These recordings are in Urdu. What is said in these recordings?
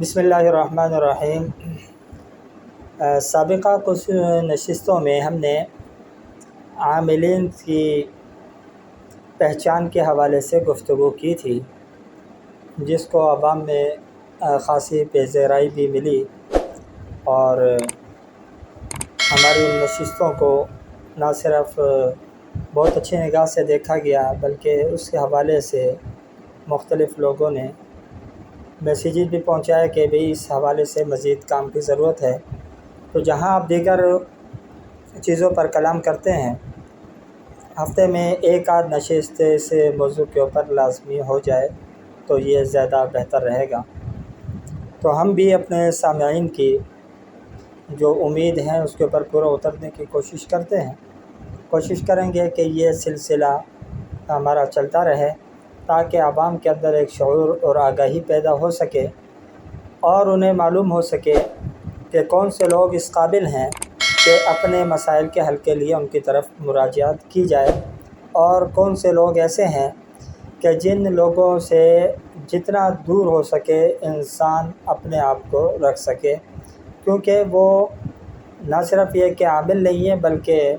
بسم اللہ الرحمن الرحیم۔ سابقہ کچھ نشستوں میں ہم نے عاملین کی پہچان کے حوالے سے گفتگو کی تھی، جس کو عوام میں خاصی پذیرائی بھی ملی اور ہماری نشستوں کو نہ صرف بہت اچھی نگاہ سے دیکھا گیا بلکہ اس کے حوالے سے مختلف لوگوں نے میسیجز بھی پہنچایا کہ بھئی اس حوالے سے مزید کام کی ضرورت ہے۔ تو جہاں آپ دیگر چیزوں پر کلام کرتے ہیں، ہفتے میں ایک آدھ نشست سے موضوع کے اوپر لازمی ہو جائے تو یہ زیادہ بہتر رہے گا۔ تو ہم بھی اپنے سامعین کی جو امید ہیں اس کے اوپر پورا اترنے کی کوشش کرتے ہیں، کوشش کریں گے کہ یہ سلسلہ ہمارا چلتا رہے تاکہ عوام کے اندر ایک شعور اور آگاہی پیدا ہو سکے اور انہیں معلوم ہو سکے کہ کون سے لوگ اس قابل ہیں کہ اپنے مسائل کے حل کے لیے ان کی طرف مراجعت کی جائے، اور کون سے لوگ ایسے ہیں کہ جن لوگوں سے جتنا دور ہو سکے انسان اپنے آپ کو رکھ سکے، کیونکہ وہ نہ صرف یہ کہ عامل نہیں ہیں بلکہ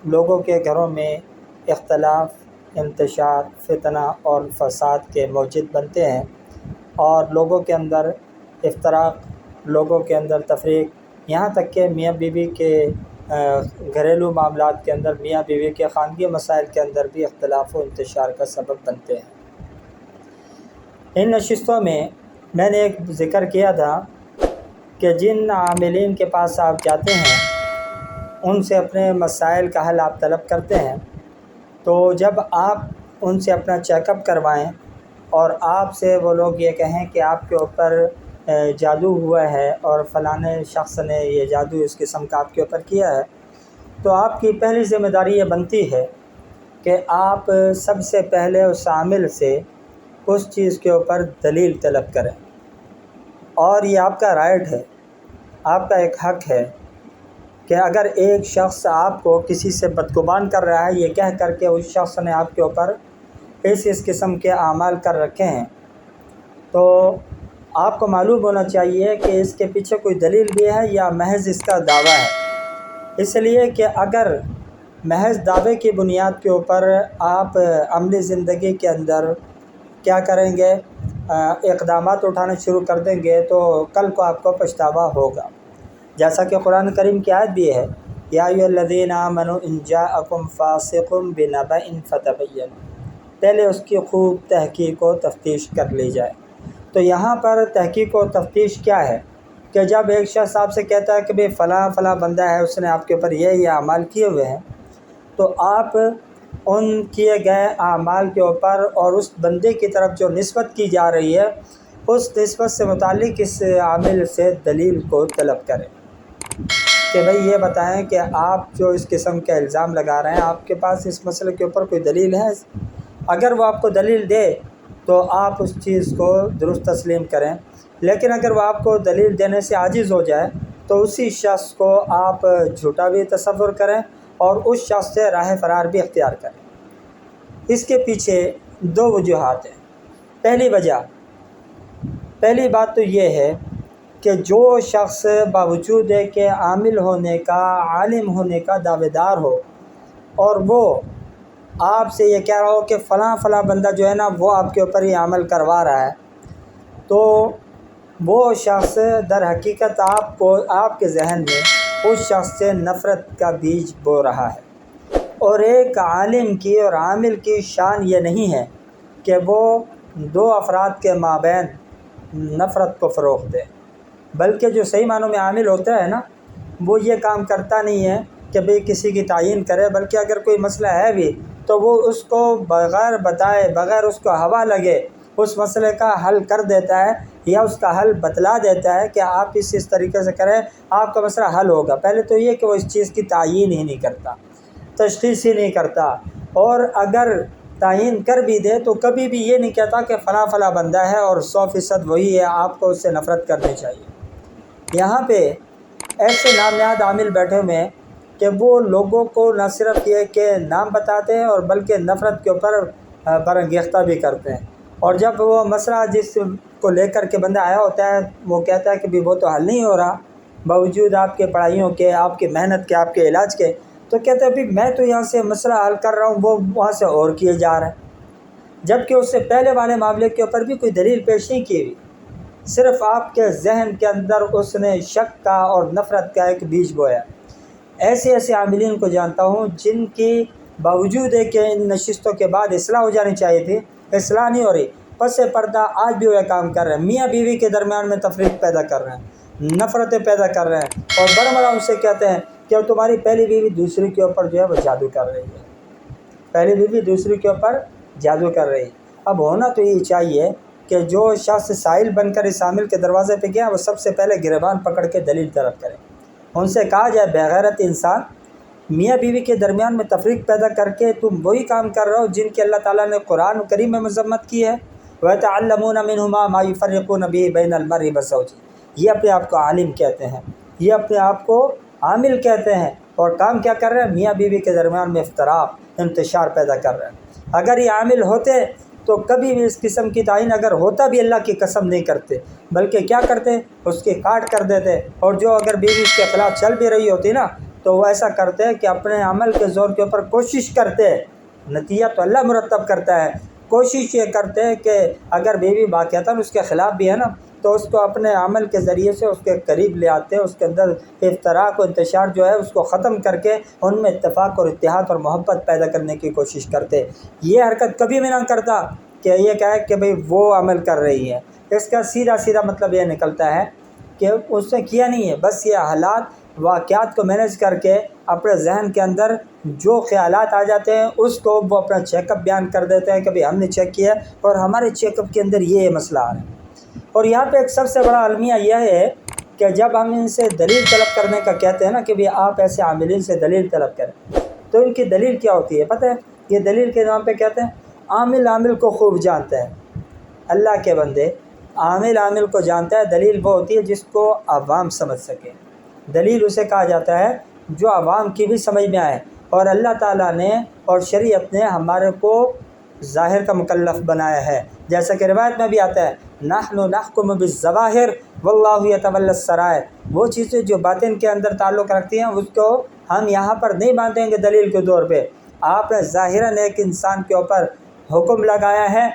لوگوں کے گھروں میں اختلاف، انتشار، فتنہ اور فساد کے موجد بنتے ہیں، اور لوگوں کے اندر افتراق، لوگوں کے اندر تفریق، یہاں تک کہ میاں بیوی کے گھریلو معاملات کے اندر، میاں بیوی کے خانگی مسائل کے اندر بھی اختلاف و انتشار کا سبب بنتے ہیں۔ ان نشستوں میں میں نے ایک ذکر کیا تھا کہ جن عاملین کے پاس آپ جاتے ہیں ان سے اپنے مسائل کا حل آپ طلب کرتے ہیں، تو جب آپ ان سے اپنا چیک اپ کروائیں اور آپ سے وہ لوگ یہ کہیں کہ آپ کے اوپر جادو ہوا ہے اور فلانے شخص نے یہ جادو اس قسم کا آپ کے اوپر کیا ہے، تو آپ کی پہلی ذمہ داری یہ بنتی ہے کہ آپ سب سے پہلے اس عامل سے اس چیز کے اوپر دلیل طلب کریں، اور یہ آپ کا رائٹ ہے، آپ کا ایک حق ہے کہ اگر ایک شخص آپ کو کسی سے بدگمان کر رہا ہے یہ کہہ کر کے اس شخص نے آپ کے اوپر اس قسم کے اعمال کر رکھے ہیں، تو آپ کو معلوم ہونا چاہیے کہ اس کے پیچھے کوئی دلیل بھی ہے یا محض اس کا دعویٰ ہے۔ اس لیے کہ اگر محض دعوے کی بنیاد کے اوپر آپ عملی زندگی کے اندر کیا کریں گے، اقدامات اٹھانا شروع کر دیں گے تو کل کو آپ کو پچھتاوا ہوگا، جیسا کہ قرآن کریم کی آیت بھی ہے، یا ایھا الذین آمنوا ان جاءکم فاسق بنبأ فتبینوا، پہلے اس کی خوب تحقیق و تفتیش کر لی جائے۔ تو یہاں پر تحقیق و تفتیش کیا ہے کہ جب ایک شخص آپ سے کہتا ہے کہ بھئی فلاں فلاں بندہ ہے، اس نے آپ کے اوپر یہ اعمال کیے ہوئے ہیں، تو آپ ان کیے گئے اعمال کے اوپر اور اس بندے کی طرف جو نسبت کی جا رہی ہے اس نسبت سے متعلق اس عامل سے دلیل کو طلب کریں کہ بھئی یہ بتائیں کہ آپ جو اس قسم کا الزام لگا رہے ہیں آپ کے پاس اس مسئلے کے اوپر کوئی دلیل ہے؟ اگر وہ آپ کو دلیل دے تو آپ اس چیز کو درست تسلیم کریں، لیکن اگر وہ آپ کو دلیل دینے سے عاجز ہو جائے تو اسی شخص کو آپ جھوٹا بھی تصور کریں اور اس شخص سے راہ فرار بھی اختیار کریں۔ اس کے پیچھے دو وجوہات ہیں۔ پہلی بات تو یہ ہے کہ جو شخص باوجود ہے کہ عامل ہونے کا، عالم ہونے کا دعوے دار ہو، اور وہ آپ سے یہ کہہ رہا ہو کہ فلاں فلاں بندہ جو ہے نا وہ آپ کے اوپر یہ عمل کروا رہا ہے، تو وہ شخص در حقیقت آپ کے ذہن میں اس شخص سے نفرت کا بیج بو رہا ہے۔ اور ایک عالم کی اور عامل کی شان یہ نہیں ہے کہ وہ دو افراد کے مابین نفرت کو فروغ دے، بلکہ جو صحیح معنوں میں عامل ہوتا ہے نا وہ یہ کام کرتا نہیں ہے کہ بھئی کسی کی تعیین کرے، بلکہ اگر کوئی مسئلہ ہے بھی تو وہ اس کو بغیر بتائے، بغیر اس کو ہوا لگے اس مسئلے کا حل کر دیتا ہے، یا اس کا حل بتلا دیتا ہے کہ آپ اس طریقے سے کریں آپ کا مسئلہ حل ہوگا۔ پہلے تو یہ کہ وہ اس چیز کی تعیین ہی نہیں کرتا، تشخیص ہی نہیں کرتا، اور اگر تعیین کر بھی دے تو کبھی بھی یہ نہیں کہتا کہ فلاں فلاں بندہ ہے اور 100% وہی ہے، آپ کو اس سے نفرت کرنی چاہیے۔ یہاں پہ ایسے نامیاد عامل بیٹھے ہوئے ہیں کہ وہ لوگوں کو نہ صرف یہ کہ نام بتاتے ہیں اور بلکہ نفرت کے اوپر برانگیختہ بھی کرتے ہیں۔ اور جب وہ مسئلہ جس کو لے کر کے بندہ آیا ہوتا ہے وہ کہتا ہے کہ بھی وہ تو حل نہیں ہو رہا باوجود آپ کے پڑھائیوں کے، آپ کی محنت کے، آپ کے علاج کے، تو کہتا ہے بھی میں تو یہاں سے مسئلہ حل کر رہا ہوں، وہ وہاں سے اور کیے جا رہا ہے، جبکہ اس سے پہلے والے معاملے کے اوپر بھی کوئی دلیل پیش نہیں کی ہوئی، صرف آپ کے ذہن کے اندر اس نے شک کا اور نفرت کا ایک بیج بویا۔ ایسے ایسے عاملین کو جانتا ہوں جن کی باوجود ہے کہ ان نشستوں کے بعد اصلاح ہو جانی چاہیے تھی، اصلاح نہیں ہو رہی، پس پردہ آج بھی وہ کام کر رہے ہیں، میاں بیوی کے درمیان میں تفریق پیدا کر رہے ہیں، نفرتیں پیدا کر رہے ہیں، اور بڑا بڑا ان سے کہتے ہیں کہ تمہاری پہلی بیوی دوسری کے اوپر جو ہے وہ جادو کر رہی ہے، پہلی بیوی دوسری کے اوپر جادو کر رہی ہے۔ اب ہونا تو یہ چاہیے کہ جو شخص سائل بن کر اس عامل کے دروازے پہ گیا وہ سب سے پہلے گریبان پکڑ کے دلیل طلب کرے، ان سے کہا جائے بے غیرت انسان، میاں بیوی کے درمیان میں تفریق پیدا کر کے تم وہی کام کر رہے ہو جن کی اللہ تعالیٰ نے قرآن کریم میں مذمت کی ہے، وَيَتَعَلَّمُونَ مِنْهُمَا مَا يُفَرِّقُونَ بِهِ بَيْنَ الْمَرْءِ وَزَوْجِهِ، یہ اپنے آپ کو عالم کہتے ہیں، یہ اپنے آپ کو عامل کہتے ہیں، اور کام کیا کر رہے ہیں؟ میاں بیوی کے درمیان میں افتراق، انتشار پیدا کر رہے ہیں۔ اگر یہ عامل ہوتے تو کبھی بھی اس قسم کی تعین اگر ہوتا بھی اللہ کی قسم نہیں کرتے، بلکہ کیا کرتے؟ اس کی کاٹ کر دیتے، اور جو اگر بیوی اس کے خلاف چل بھی رہی ہوتی نا تو وہ ایسا کرتے کہ اپنے عمل کے زور کے اوپر کوشش کرتے، نتیجہ تو اللہ مرتب کرتا ہے، کوشش یہ کرتے کہ اگر بیوی واقعتاً اس کے خلاف بھی ہے نا تو اس کو اپنے عمل کے ذریعے سے اس کے قریب لے آتے، اس کے اندر افتراق و انتشار جو ہے اس کو ختم کر کے ان میں اتفاق اور اتحاد اور محبت پیدا کرنے کی کوشش کرتے۔ یہ حرکت کبھی بھی نہ کرتا کہ یہ کہے کہ بھئی وہ عمل کر رہی ہے، اس کا سیدھا سیدھا مطلب یہ نکلتا ہے کہ اس نے کیا نہیں ہے، بس یہ حالات واقعات کو مینیج کر کے اپنے ذہن کے اندر جو خیالات آ جاتے ہیں اس کو وہ اپنا چیک اپ بیان کر دیتے ہیں کہ بھئی ہم نے چیک کیا اور ہمارے چیک اپ کے اندر یہ مسئلہ آ رہا ہے۔ اور یہاں پہ ایک سب سے بڑا المیہ یہ ہے کہ جب ہم ان سے دلیل طلب کرنے کا کہتے ہیں نا کہ بھئی آپ ایسے عاملین سے دلیل طلب کریں، تو ان کی دلیل کیا ہوتی ہے پتہ ہے؟ یہ دلیل کے نام پہ کہتے ہیں عامل عامل کو خوب جانتا ہے، اللہ کے بندے عامل عامل کو جانتا ہے، دلیل وہ ہوتی ہے جس کو عوام سمجھ سکے، دلیل اسے کہا جاتا ہے جو عوام کی بھی سمجھ میں آئے، اور اللہ تعالیٰ نے اور شریعت نے ہمارے کو ظاہر کا مکلف بنایا ہے، جیسا کہ روایت میں بھی آتا ہے نحن نحکم بالظواہر واللہ یتولی السرائر، وہ چیزیں جو باطن کے اندر تعلق رکھتی ہیں اس کو ہم یہاں پر نہیں باندھیں گے دلیل کے طور پہ۔ آپ نے ظاہراً ایک انسان کے اوپر حکم لگایا ہے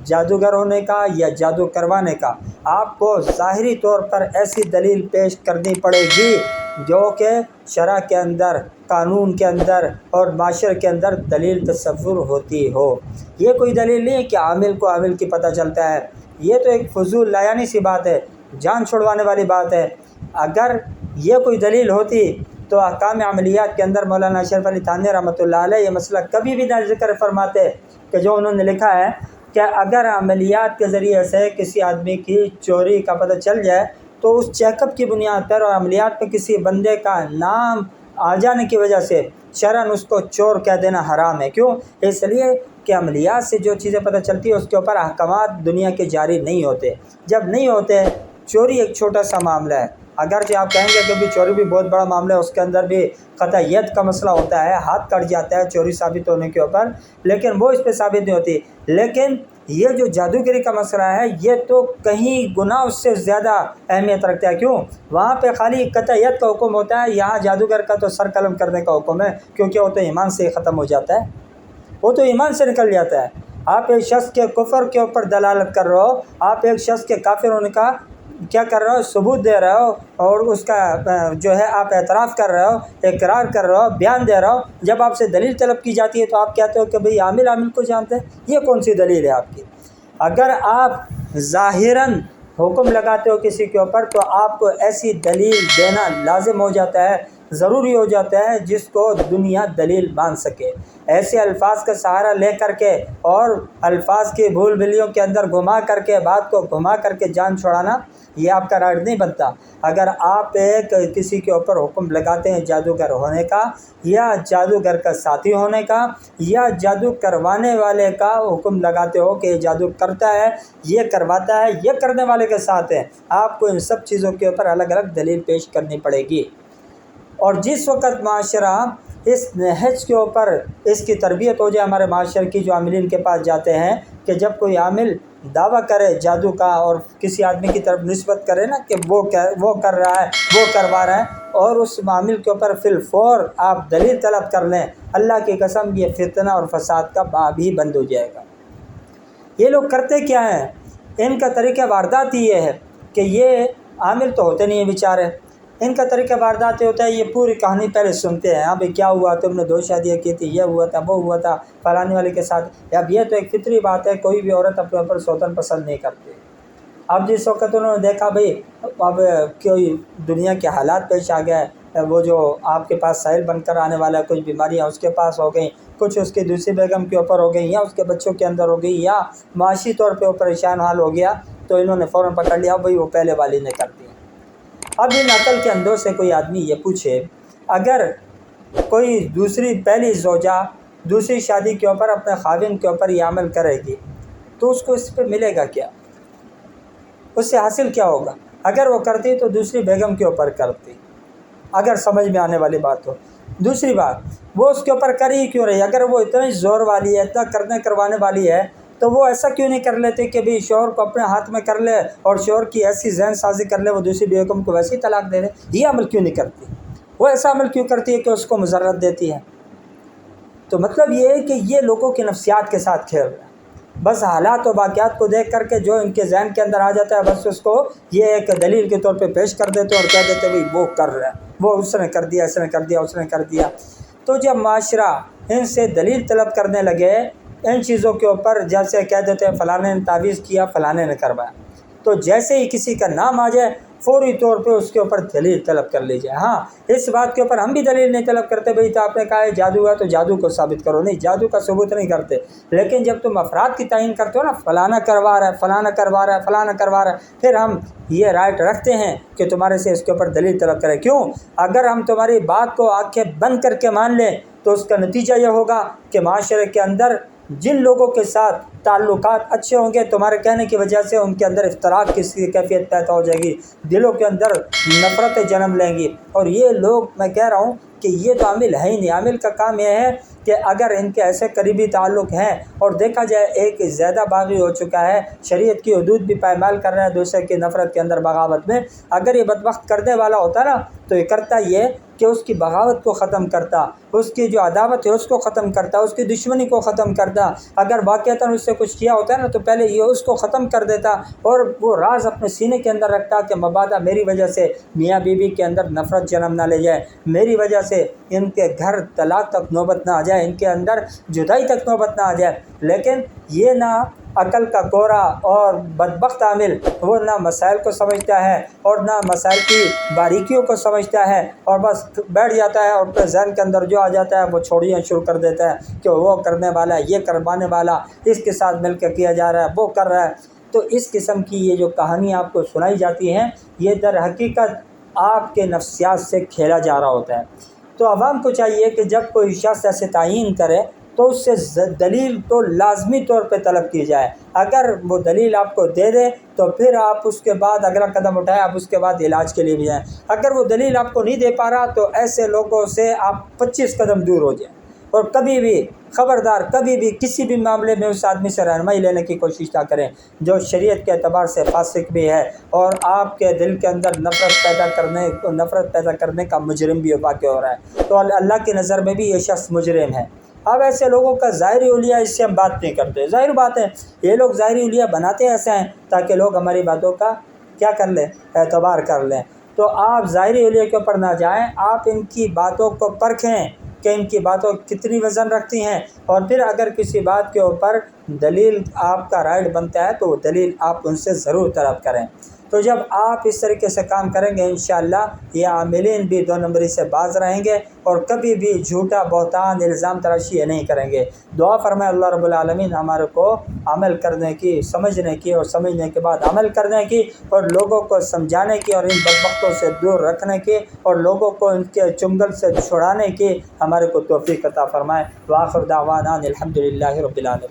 جادوگر ہونے کا یا جادو کروانے کا، آپ کو ظاہری طور پر ایسی دلیل پیش کرنی پڑے گی جو کہ شرع کے اندر، قانون کے اندر اور معاشرے کے اندر دلیل تصور ہوتی ہو۔ یہ کوئی دلیل نہیں ہے کہ عامل کو عامل کی پتہ چلتا ہے، یہ تو ایک فضول لایانی سی بات ہے، جان چھڑوانے والی بات ہے۔ اگر یہ کوئی دلیل ہوتی تو احکام عملیات کے اندر مولانا اشرف علی تھانوی رحمۃ اللہ علیہ یہ مسئلہ کبھی بھی نہ ذکر فرماتے کہ جو انہوں نے لکھا ہے کہ اگر عملیات کے ذریعے سے کسی آدمی کی چوری کا پتہ چل جائے تو اس چیک اپ کی بنیاد پر اور عملیات پہ کسی بندے کا نام آ جانے کی وجہ سے شرعاً اس کو چور کہہ دینا حرام ہے۔ کیوں؟ اس لیے کہ عملیات سے جو چیزیں پتہ چلتی ہے اس کے اوپر احکامات دنیا کے جاری نہیں ہوتے، جب نہیں ہوتے چوری ایک چھوٹا سا معاملہ ہے، اگرچہ آپ کہیں گے کہ بھی چوری بھی بہت بڑا معاملہ ہے، اس کے اندر بھی قطع ید کا مسئلہ ہوتا ہے، ہاتھ کٹ جاتا ہے چوری ثابت ہونے کے اوپر، لیکن وہ اس پہ ثابت نہیں ہوتی۔ لیکن یہ جو جادوگری کا مسئلہ ہے یہ تو کہیں گنا اس سے زیادہ اہمیت رکھتا ہے۔ کیوں؟ وہاں پہ خالی قطع ید کا حکم ہوتا ہے، یہاں جادوگر کا تو سر قلم کرنے کا حکم ہے، کیونکہ وہ تو ایمان سے ختم ہو جاتا ہے، وہ تو ایمان سے نکل جاتا ہے۔ آپ ایک شخص کے کفر کے اوپر دلالت کر رہے ہو، آپ ایک شخص کے کافر ہونے کا کیا کر رہے ہو؟ ثبوت دے رہے ہو، اور اس کا جو ہے آپ اعتراف کر رہے ہو، اقرار کر رہے ہو، بیان دے رہے ہو۔ جب آپ سے دلیل طلب کی جاتی ہے تو آپ کہتے ہو کہ بھئی عامل عامل کو جانتے ہیں، یہ کون سی دلیل ہے آپ کی؟ اگر آپ ظاہراً حکم لگاتے ہو کسی کے اوپر تو آپ کو ایسی دلیل دینا لازم ہو جاتا ہے، ضروری ہو جاتا ہے جس کو دنیا دلیل مان سکے۔ ایسے الفاظ کا سہارا لے کر کے اور الفاظ کی بھول بھلیوں کے اندر گھما کر کے بات کو گھما کر کے جان چھڑانا یہ آپ کا رائٹ نہیں بنتا۔ اگر آپ کسی کے اوپر حکم لگاتے ہیں جادوگر ہونے کا یا جادوگر کا ساتھی ہونے کا یا جادو کروانے والے کا حکم لگاتے ہو کہ یہ جادو کرتا ہے، یہ کرواتا ہے، یہ کرنے والے کے ساتھ ہے، آپ کو ان سب چیزوں کے اوپر الگ الگ دلیل پیش کرنی پڑے گی۔ اور جس وقت معاشرہ اس نہج کے اوپر اس کی تربیت ہو جائے ہمارے معاشرے کی جو عاملین کے پاس جاتے ہیں کہ جب کوئی عامل دعویٰ کرے جادو کا اور کسی آدمی کی طرف نسبت کرے نا کہ وہ کر رہا ہے، وہ کروا رہا ہے، اور اس معامل کے اوپر فی الفور آپ دلیل طلب کر لیں، اللہ کی قسم یہ فتنہ اور فساد کا باب ہی بند ہو جائے گا۔ یہ لوگ کرتے کیا ہیں؟ ان کا طریقہ واردات ہی یہ ہے کہ یہ عامل تو ہوتے نہیں ہیں بیچارے، ان کا طریقہ واردات یہ ہوتا ہے یہ پوری کہانی پہلے سنتے ہیں، ہاں بھائی کیا ہوا، تم نے 2 شادیاں کی تھی، یہ ہوا تھا، وہ ہوا تھا فلانے والے کے ساتھ۔ اب یہ تو ایک فطری بات ہے، کوئی بھی عورت اپنے اوپر سوتن پسند نہیں کرتی۔ اب جس وقت انہوں نے دیکھا بھئی اب کوئی دنیا کے حالات پیش آ گئے، وہ جو آپ کے پاس سائل بن کر آنے والا کچھ بیماریاں اس کے پاس ہو گئیں، کچھ اس کی دوسری بیگم کے اوپر ہو گئی، یا اس کے بچوں کے اندر ہو گئی، یا معاشی طور پہ وہ پریشان حال ہو گیا، تو انہوں نے فوراً پکڑ لیا بھئی وہ پہلے والی نے کر دی۔ اب ان عقل کے اندوں سے کوئی آدمی یہ پوچھے اگر کوئی پہلی زوجہ دوسری شادی کے اوپر اپنے خاوند کے اوپر یہ عمل کرے گی تو اس کو اس پہ ملے گا کیا، اس سے حاصل کیا ہوگا؟ اگر وہ کرتی تو دوسری بیگم کے اوپر کرتی، اگر سمجھ میں آنے والی بات ہو۔ دوسری بات، وہ اس کے اوپر کر ہی کیوں رہی؟ اگر وہ اتنی زور والی ہے، اتنا کروانے والی ہے، تو وہ ایسا کیوں نہیں کر لیتے کہ بھی شوہر کو اپنے ہاتھ میں کر لے اور شوہر کی ایسی ذہن سازی کر لے وہ دوسری بیگم کو ویسے ہی طلاق دے دے؟ یہ عمل کیوں نہیں کرتی؟ وہ ایسا عمل کیوں کرتی ہے کہ اس کو مضرت دیتی ہے؟ تو مطلب یہ ہے کہ یہ لوگوں کے نفسیات کے ساتھ کھیل رہا ہے، بس حالات و واقعات کو دیکھ کر کے جو ان کے ذہن کے اندر آ جاتا ہے بس اس کو یہ ایک دلیل کے طور پہ پیش کر دیتے اور کہہ دیتے بھئی وہ کر رہا ہے، وہ اس نے کر دیا، اس نے کر دیا، اس نے کر دیا۔ تو جب معاشرہ ان سے دلیل طلب کرنے لگے ان چیزوں کے اوپر، جیسے کہہ دیتے ہیں فلانے نے تعویذ کیا، فلانے نے کروایا، تو جیسے ہی کسی کا نام آ جائے فوری طور پہ اس کے اوپر دلیل طلب کر لی جائے۔ ہاں اس بات کے اوپر ہم بھی دلیل نہیں طلب کرتے بھئی تو آپ نے کہا ہے جادو ہے تو جادو کو ثابت کرو، نہیں، جادو کا ثبوت نہیں کرتے، لیکن جب تم افراد کی تعین کرتے ہو نا فلانا کروا رہا ہے، فلانا کروا رہا ہے، فلانا کروا رہا ہے، پھر ہم یہ رائٹ رکھتے ہیں کہ تمہارے سے اس کے اوپر دلیل طلب کریں۔ کیوں؟ اگر ہم تمہاری بات کو آنکھیں بند کر کے مان لیں تو اس کا نتیجہ یہ ہوگا کہ معاشرے کے اندر جن لوگوں کے ساتھ تعلقات اچھے ہوں گے تمہارے کہنے کی وجہ سے ان کے اندر افتراق کی کیفیت پیدا ہو جائے گی، دلوں کے اندر نفرتیں جنم لیں گی، اور یہ لوگ میں کہہ رہا ہوں کہ یہ تو عامل ہے ہی نہیں۔ عامل کا کام یہ ہے کہ اگر ان کے ایسے قریبی تعلق ہیں اور دیکھا جائے ایک زیادہ باغی ہو چکا ہے، شریعت کی حدود بھی پائمال کر رہا ہے دوسرے کی نفرت کے اندر بغاوت میں، اگر یہ بدبخت کرنے والا ہوتا نا تو یہ کرتا یہ کہ اس کی بغاوت کو ختم کرتا، اس کی جو عداوت ہے اس کو ختم کرتا، اس کی دشمنی کو ختم کرتا، اگر واقعتاً اس سے کچھ کیا ہوتا ہے نا تو پہلے یہ اس کو ختم کر دیتا اور وہ راز اپنے سینے کے اندر رکھتا کہ مبادا میری وجہ سے میاں بیوی کے اندر نفرت جنم نہ لے جائے، میری وجہ سے ان کے گھر طلاق تک نوبت نہ آ جائے، ان کے اندر جدائی تک نوبت نہ آ جائے۔ لیکن یہ نہ عقل کا کورا اور بدبخت عامل، وہ نہ مسائل کو سمجھتا ہے اور نہ مسائل کی باریکیوں کو سمجھتا ہے، اور بس بیٹھ جاتا ہے اور اپنے ذہن کے اندر جو آ جاتا ہے وہ چھوڑیاں شروع کر دیتا ہے کہ وہ کرنے والا ہے، یہ کروانے والا اس کے ساتھ مل کے کیا جا رہا ہے، وہ کر رہا ہے۔ تو اس قسم کی یہ جو کہانی آپ کو سنائی جاتی ہیں یہ در حقیقت آپ کے نفسیات سے کھیلا جا رہا ہوتا ہے۔ تو عوام کو چاہیے کہ جب کوئی شخص ایسے تعین کرے تو اس سے دلیل تو لازمی طور پہ طلب کی جائے، اگر وہ دلیل آپ کو دے دے تو پھر آپ اس کے بعد اگلا قدم اٹھائیں، آپ اس کے بعد علاج کے لیے بھی جائیں۔ اگر وہ دلیل آپ کو نہیں دے پا رہا تو ایسے لوگوں سے آپ 25 قدم دور ہو جائیں، اور کبھی بھی خبردار کبھی بھی کسی بھی معاملے میں اس آدمی سے رہنمائی لینے کی کوشش نہ کریں جو شریعت کے اعتبار سے فاسق بھی ہے اور آپ کے دل کے اندر نفرت پیدا کرنے کا مجرم بھی واقع ہو رہا ہے، تو اللہ کی نظر میں بھی یہ شخص مجرم ہے۔ اب ایسے لوگوں کا ظاہری حلیہ اس سے ہم بات نہیں کرتے، ظاہر بات ہے یہ لوگ ظاہری حلیہ بناتے ایسے ہیں تاکہ لوگ ہماری باتوں کا کیا کر لیں، اعتبار کر لیں۔ تو آپ ظاہری حلیہ کے اوپر نہ جائیں، آپ ان کی باتوں کو پرکھیں کہ ان کی باتوں کتنی وزن رکھتی ہیں، اور پھر اگر کسی بات کے اوپر دلیل آپ کا رائٹ بنتا ہے تو وہ دلیل آپ ان سے ضرور طلب کریں۔ تو جب آپ اس طریقے سے کام کریں گے انشاءاللہ یہ عاملین بھی 2 نمبری سے باز رہیں گے اور کبھی بھی جھوٹا بہتان الزام تراشی یہ نہیں کریں گے۔ دعا فرمائے اللہ رب العالمین ہمارے کو عمل کرنے کی، سمجھنے کی، اور سمجھنے کے بعد عمل کرنے کی، اور لوگوں کو سمجھانے کی، اور ان بدبختوں سے دور رکھنے کی، اور لوگوں کو ان کے چنگل سے چھڑانے کی ہمارے کو توفیق عطا فرمائے۔ وآخر دعوانا الحمدللہ رب العالمین۔